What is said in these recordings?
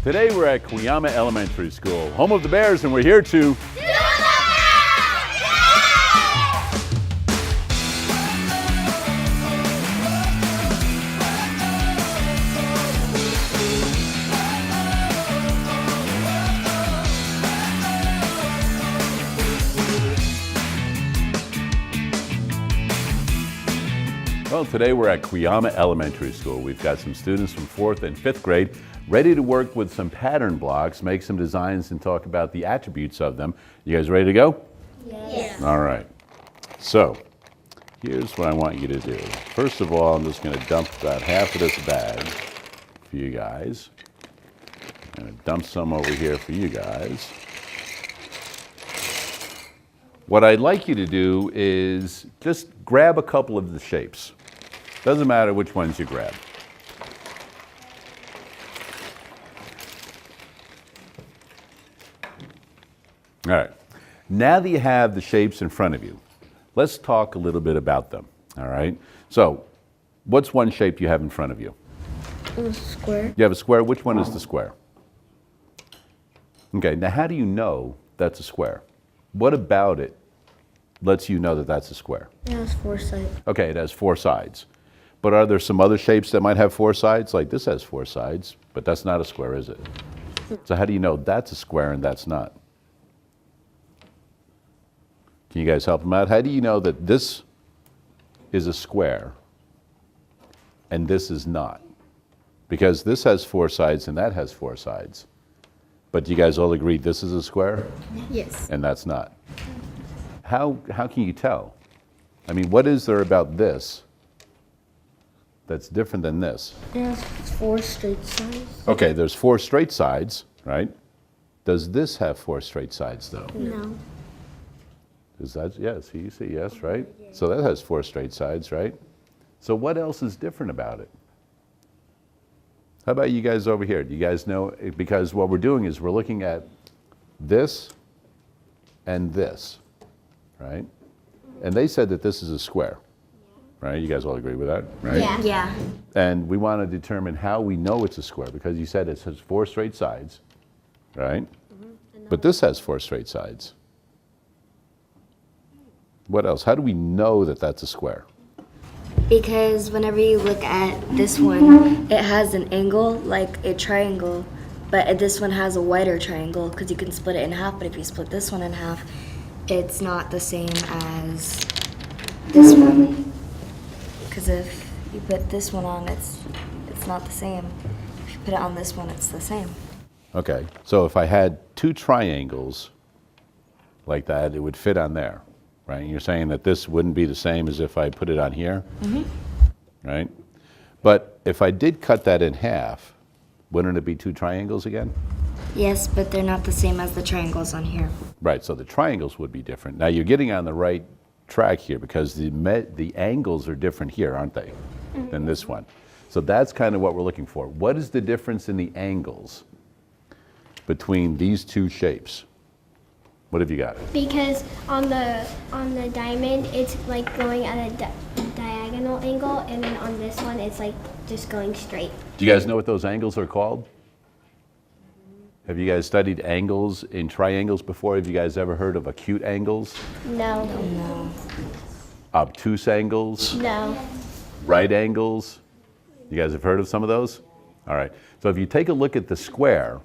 Today we're at Cuyama Elementary School, home of the Bears, and we're here to... Well, today we're at Cuyama Elementary School. We've got some students from 4th and 5th grade ready to work with some pattern blocks, make some designs, and talk about the attributes of them. You guys ready to go? Yes. All right. So, here's what I want you to do. First of all, I'm just going to dump about half of this bag for you guys. I'm going to dump some over here for you guys. What I'd like you to do is just grab a couple of the shapes. Doesn't matter which ones you grab. All right. Now that you have the shapes in front of you, let's talk a little bit about them. All right. So, what's one shape you have in front of you? A square. You have a square. Which one is the square? Okay. Now, how do you know that's a square? What about it lets you know that that's a square? It has 4 sides. Okay, it has 4 sides. But are there some other shapes that might have 4 sides? Like this has 4 sides, but that's not a square, is it? So how do you know that's a square and that's not? Can you guys help them out? How do you know that this is a square and this is not? Because this has 4 sides and that has 4 sides. But you guys all agree this is a square? Yes. And that's not. How can you tell? I mean, what is there about this that's different than this? It has 4 straight sides. Okay, there's 4 straight sides, right? Does this have 4 straight sides, though? No. Is that, yes, you see, yes, right? So that has 4 straight sides, right? So what else is different about it? How about you guys over here? Do you guys know? Because what we're doing is we're looking at this and this, right? And they said that this is a square, right? You guys all agree with that, right? Yeah. Yeah. And we want to determine how we know it's a square, because you said it has 4 straight sides, right? But this has 4 straight sides. What else? How do we know that that's a square? Because whenever you look at this one, it has an angle like a triangle, but this one has a wider triangle because you can split it in half. But if you split this one in half, it's not the same as this one. Because if you put this one on, it's not the same. If you put it on this one, it's the same. Okay, so if I had 2 triangles like that, it would fit on there, right? You're saying that this wouldn't be the same as if I put it on here, right? But if I did cut that in half, wouldn't it be 2 triangles again? Yes, but they're not the same as the triangles on here. Right, so the triangles would be different. Now you're getting on the right track here, because the angles are different here, aren't they, than this one? So that's kind of what we're looking for. What is the difference in the angles between these 2 shapes? What have you got? Because on the diamond, it's like going at a diagonal angle, and then on this one, it's like just going straight. Do you guys know what those angles are called? Have you guys studied angles in triangles before? Have you guys ever heard of acute angles? No. No. Obtuse angles? No. Right angles? You guys have heard of some of those? All right. So if you take a look at the square,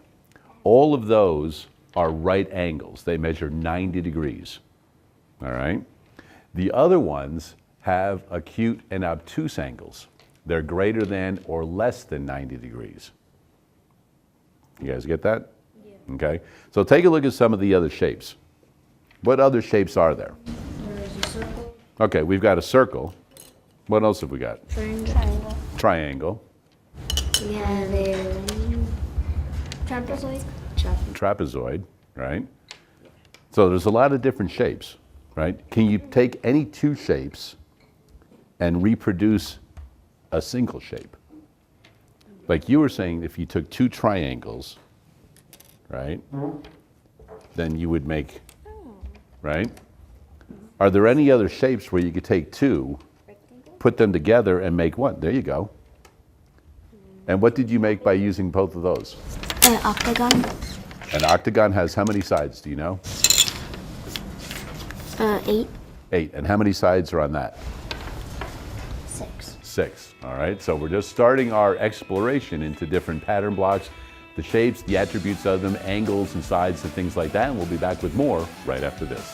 all of those are right angles. They measure 90 degrees. All right. The other ones have acute and obtuse angles. They're greater than or less than 90 degrees. You guys get that? Yeah. Okay. So take a look at some of the other shapes. What other shapes are there? There's a circle. Okay, we've got a circle. What else have we got? Triangle. Triangle. We have a Trapezoid. Trapezoid, right? So there's a lot of different shapes, right? Can you take any 2 shapes and reproduce a single shape? Like you were saying, if you took 2 triangles, right, then you would make, right? Are there any other shapes where you could take 2, put them together and make 1? There you go. And what did you make by using both of those? An octagon. An octagon has how many sides, do you know? 8. 8. And how many sides are on that? 6. 6. All right, so we're just starting our exploration into different pattern blocks, the shapes, the attributes of them, angles and sides and things like that, and we'll be back with more right after this.